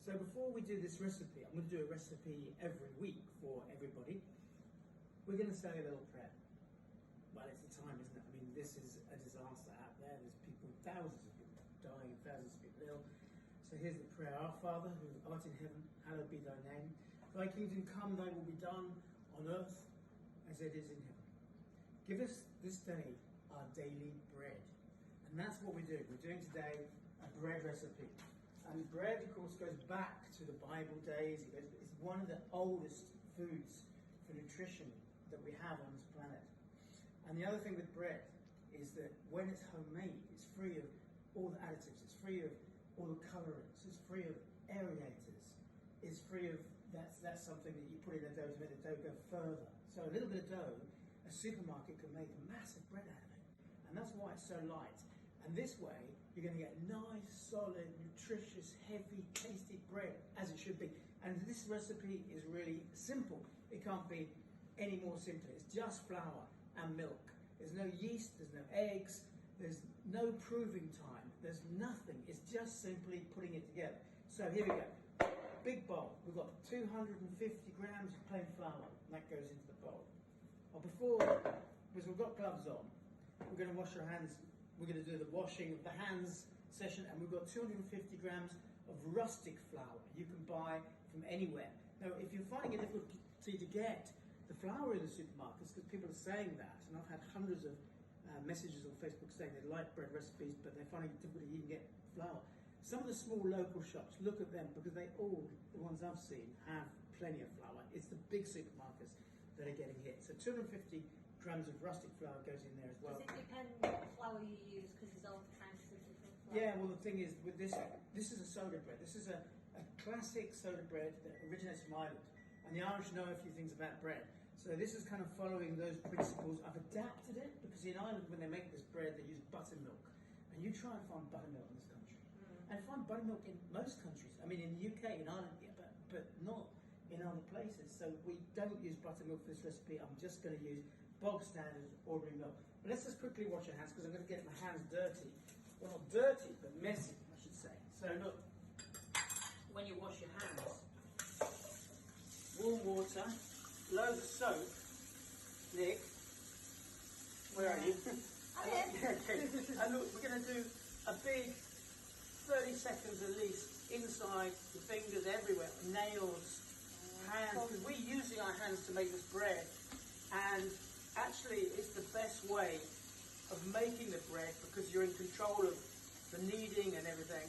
So before we do this recipe, I'm going to do a recipe every week for everybody. We're going to say a little prayer. Well, it's the time, isn't it? I mean, this is a disaster out there. There's people, thousands of people dying and thousands of people ill. So here's the prayer. Our Father, who art in heaven, hallowed be thy name. Thy kingdom come, thy will be done on earth as it is in heaven. Give us this day our daily bread. And that's what we're doing. We're doing today a bread recipe. And bread, of course, goes back to the Bible days. It's one of the oldest foods for nutrition that we have on this planet. And the other thing with bread is that when it's homemade, it's free of all the additives, it's free of all the colorants, it's free of aerators, it's free of, that's something that you put in the dough to make the dough go further. So a little bit of dough, a supermarket can make a massive bread out of it. And that's why it's so light. And this way, you're going to get nice, solid, nutritious, heavy, tasty bread, as it should be. And this recipe is really simple. It can't be any more simple. It's just flour and milk. There's no yeast, there's no eggs, there's no proving time, there's nothing. It's just simply putting it together. So here we go. Big bowl. We've got 250 grams of plain flour. That goes into the bowl. Well, because we've got gloves on, we're going to wash our hands. We're going to do the washing of the hands session, and we've got 250 grams of rustic flour you can buy from anywhere. Now, if you're finding it difficult to get the flour in the supermarkets, because people are saying that, and I've had hundreds of messages on Facebook saying they like bread recipes, but they're finding it difficult to even get flour. Some of the small local shops, look at them, because they all, the ones I've seen, have plenty of flour. It's the big supermarkets that are getting hit. So 250 grams of rustic flour goes in there as well. Does it depend what flour you use, because there's all kinds of different flour? Yeah, well the thing is, with this is a soda bread. This is a classic soda bread that originates from Ireland. And the Irish know a few things about bread. So this is kind of following those principles. I've adapted it, because in Ireland when they make this bread they use buttermilk. And you try and find buttermilk in this country. And find buttermilk in most countries. I mean in the UK, in Ireland, yeah, but not in other places. So we don't use buttermilk for this recipe. I'm just going to use bog standard ordinary milk. But let's just quickly wash our hands, because I'm going to get my hands dirty. Well, not dirty, but messy, I should say. So look, when you wash your hands, warm water, loads of soap. Nick, where are you? Okay. And look, we're going to do a big 30 seconds at least inside the fingers, everywhere, nails, hands, because we're using our hands to make this bread. And actually, it's the best way of making the bread, because you're in control of the kneading and everything,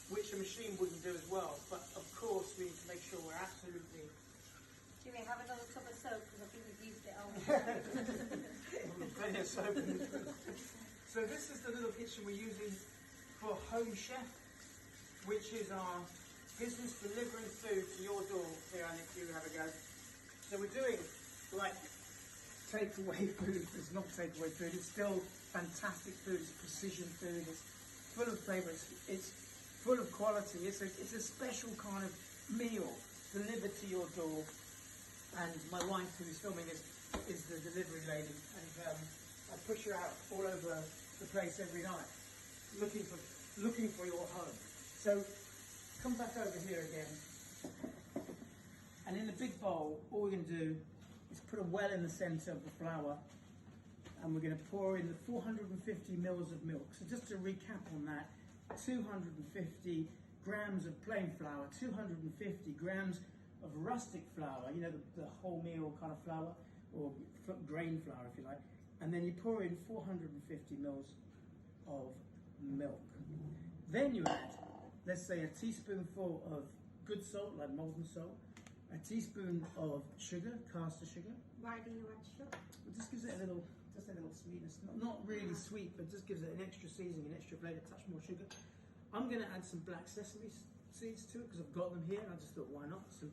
which a machine wouldn't do as well. But of course, we need to make sure we're absolutely... Jimmy, have another cup of soap, because I think we've used it all. Plenty of soap. So this is the little kitchen we're using for Home Chef, which is our business delivering food to your door. Here, Annie, you have a go. So we're doing like takeaway food. It's not takeaway food. It's still fantastic food. It's precision food. It's full of flavour. It's full of quality. It's a special kind of meal delivered to your door. And my wife, who is filming this, is the delivery lady, and I push her out all over the place every night, looking for your home. So come back over here again, and in the big bowl, all we're going to do is put a well in the centre of the flour, and we're going to pour in the 450 mils of milk. So just to recap on that, 250 grams of plain flour, 250 grams of rustic flour, you know, the wholemeal kind of flour, or grain flour if you like, and then you pour in 450 mils of milk. Then you add, let's say, a teaspoonful of good salt, like molten salt, a teaspoon of sugar, caster sugar. Why do you add sugar? It just gives it a little sweetness. Not really sweet, but just gives it an extra seasoning, an extra flavour, a touch more sugar. I'm going to add some black sesame seeds to it, because I've got them here, and I just thought, why not? Some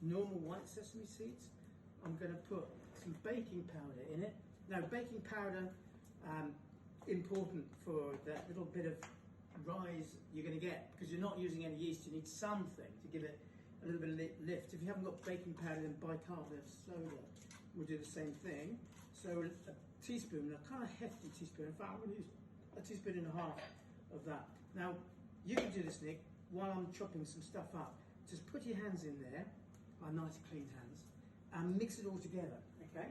normal white sesame seeds. I'm going to put some baking powder in it. Now, baking powder, important for that little bit of rise you're going to get, because you're not using any yeast. You need something to give it a little bit of lift. If you haven't got baking powder, then bicarbonate of soda will do the same thing. So a teaspoon, a kind of hefty teaspoon. In fact, I'm going to use a teaspoon and a half of that. Now, you can do this, Nick. while I'm chopping some stuff up, just put your hands in there, our nice clean hands, and mix it all together, okay?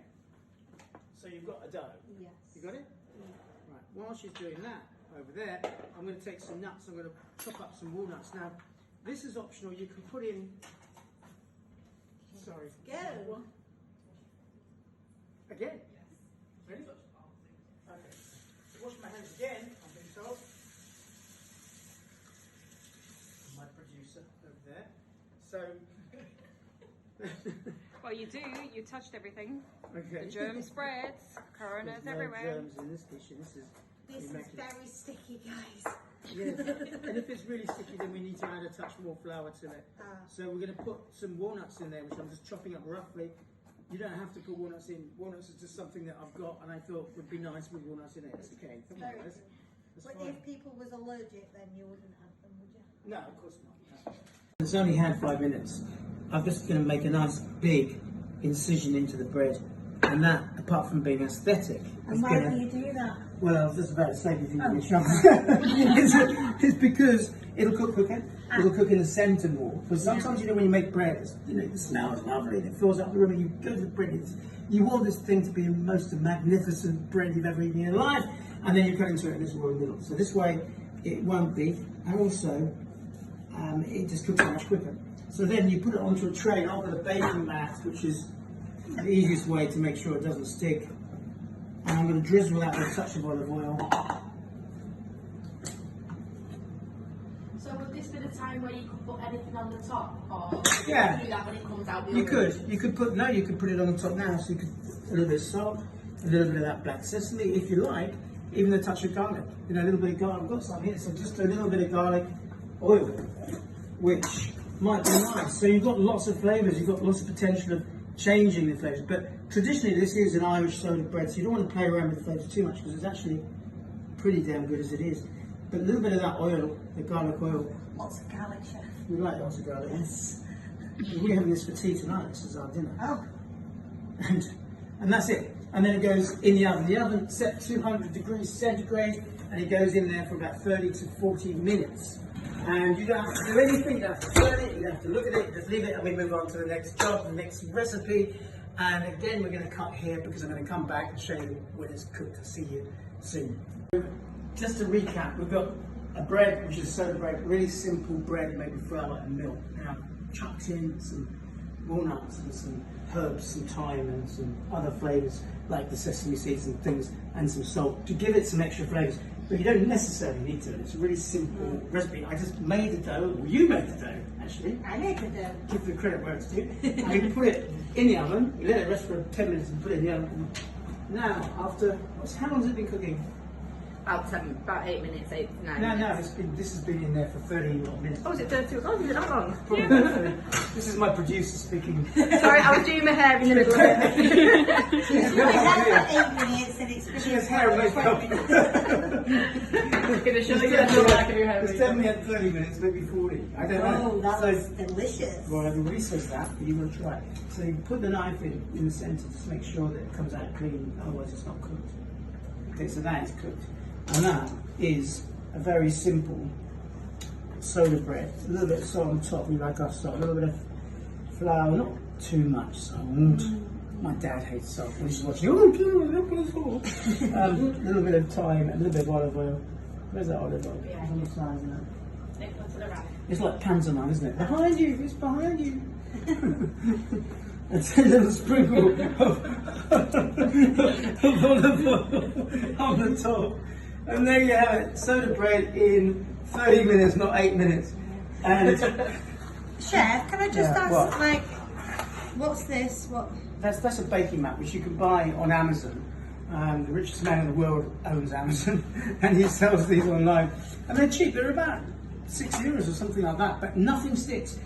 So you've got a dough. Yes. You got it? Yeah. Right, while she's doing that over there, I'm going to take some nuts, I'm going to chop up some walnuts. Now, this is optional, you can put in, sorry. Go. Again? Ready? Okay. So wash my hands again, I'm being told. My producer over there. So. Well, you do. You touched everything. Okay. The germ spreads. Coronas There's no everywhere. germs in this dish, and this is Very sticky, guys. Yeah. And if it's really sticky, then we need to add a touch more flour to it. So we're going to put some walnuts in there, which I'm just chopping up roughly. You don't have to put walnuts in. Walnuts is just something that I've got, and I thought would be nice with walnuts in it. It's okay. Come on, guys. That's But fine. if people was allergic, then you wouldn't have them, would you? No, of course not. It's only had 5 minutes. I'm just going to make a nice big incision into the bread, and that, apart from being aesthetic, And why do you do that? well, I was just about to say if you think it's because it'll cook quicker. It'll cook in the centre more. Because sometimes, you know, when you make bread, the smell is lovely. It fills up the room, and you go to the bread. You want this thing to be the most magnificent bread you've ever eaten in your life, and then you cut into it in this raw middle. So this way, it won't be, and also it just cooks so much quicker. So then you put it onto a tray. I've got a baking mat, which is the easiest way to make sure it doesn't stick. And I'm going to drizzle that with a touch of olive oil. So would this be the time where you could put anything on the top, or Yeah. do that when it comes out? You could put it on the top now. So you could put a little bit of salt, a little bit of that black sesame, if you like, even a touch of garlic. You know, a little bit of garlic. I've got some here, so just a little bit of garlic oil, which might be nice. So you've got lots of flavours. You've got lots of potential of changing the flavours. But traditionally, this is an Irish soda bread, so you don't want to play around with the flavours too much because it's actually pretty damn good as it is. But a little bit of that oil, the garlic oil. Lots of garlic, chef. We like lots of garlic. Yes. We're having this for tea tonight. This is our dinner. Oh. And that's it. And then it goes in the oven. The oven set 200 degrees centigrade, and it goes in there for about 30 to 40 minutes. And you don't have to do anything. You don't have to turn it. You don't have to look at it. Just leave it, and we move on to the next job, the next recipe. And again, we're going to cut here because I'm going to come back and show you when it's cooked. I'll see you soon. Just to recap, we've got a bread, which is soda bread, really simple bread made with flour and milk. Now, chucked in some walnuts and some herbs, some thyme and some other flavours like the sesame seeds and things, and some salt to give it some extra flavours. But you don't necessarily need to. It's a really simple recipe. I just made the dough, or you made the dough, actually. I make the dough. Give the credit where it's due. And you put it in the oven, you let it rest for 10 minutes and put it in the oven. Now, after, how long has it been cooking? About 8 minutes, 8 to 9 No, minutes. this has been in there for 30 odd minutes. Oh, is it 30? Oh, is it that long? This is my producer speaking. Sorry, I was doing my hair in the middle of it. That's for 8 minutes and it's been She has hair and makeup. Gonna show you the back of your hair. It's definitely at 30 minutes, maybe 40. I don't know. Oh, that So- was delicious. Well, everybody says that, but you want to try it. So you put the knife in the centre to make sure that it comes out clean, otherwise it's not cooked. Okay, so that is cooked. And that is a very simple soda bread. A little bit of salt on top, we like our salt. A little bit of flour, not too much salt. My dad hates salt. He's watching. A little bit of thyme, a little bit of olive oil. Where's that olive oil? It's on the side, isn't it? It's like pantomime, isn't it? Behind you, it's behind you. It's a little sprinkle of olive oil on the top. And there you have it, soda bread in 30 minutes, not 8 minutes. And Chef, can I just ask, what? like, what's this? What? that's a baking mat which you can buy on Amazon. The richest man in the world owns Amazon, and he sells these online. And they're cheap, they're about €6 or something like that, but nothing sticks.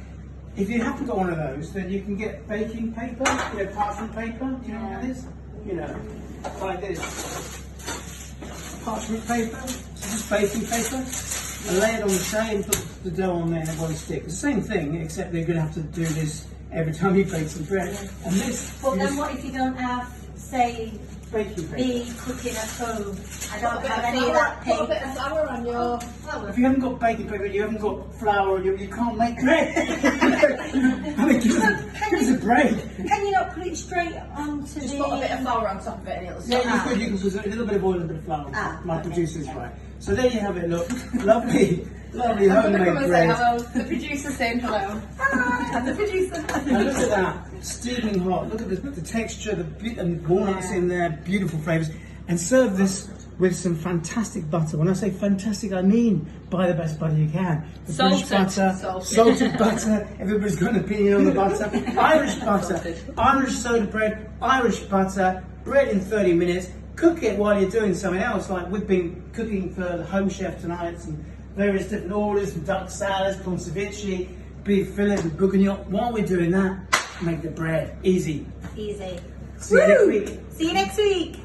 If you haven't got one of those, then you can get baking paper, parchment paper, do you know what that is? Like this. Parchment paper, so just baking paper, and lay it on the tray and put the dough on there and it won't stick. It's the same thing, except they're going to have to do this every time you bake some bread. And this. But then what if you don't have, say, baking paper. Me cooking at home. I don't Put a have bit any of that put a bit paper. of flour on your. If you haven't got baking paper, you haven't got flour, you can't make bread. I mean, give us a break. Can you not put it straight onto Just the... put a bit of flour on top of it and it'll stick. Yeah, you can put a little bit of oil and a bit of flour. My okay. producer's right. So there you have it. Look, lovely I'm going to come homemade and say bread. hello. The producer's saying hello. And the producer. And look at that, steaming hot. Look at the texture, and walnuts in there, beautiful flavours. And serve this with some fantastic butter. When I say fantastic, I mean buy the best butter you can. The British butter, salted butter. Everybody's got an opinion on the butter. Irish butter, Irish soda bread, Irish butter. Bread in 30 minutes. Cook it while you're doing something else. Like we've been cooking for the home chef tonight, some various different orders, some duck salads, corn ceviche, beef fillets, and bourguignon. While we're doing that, make the bread easy. Easy. See you next week. See you next week.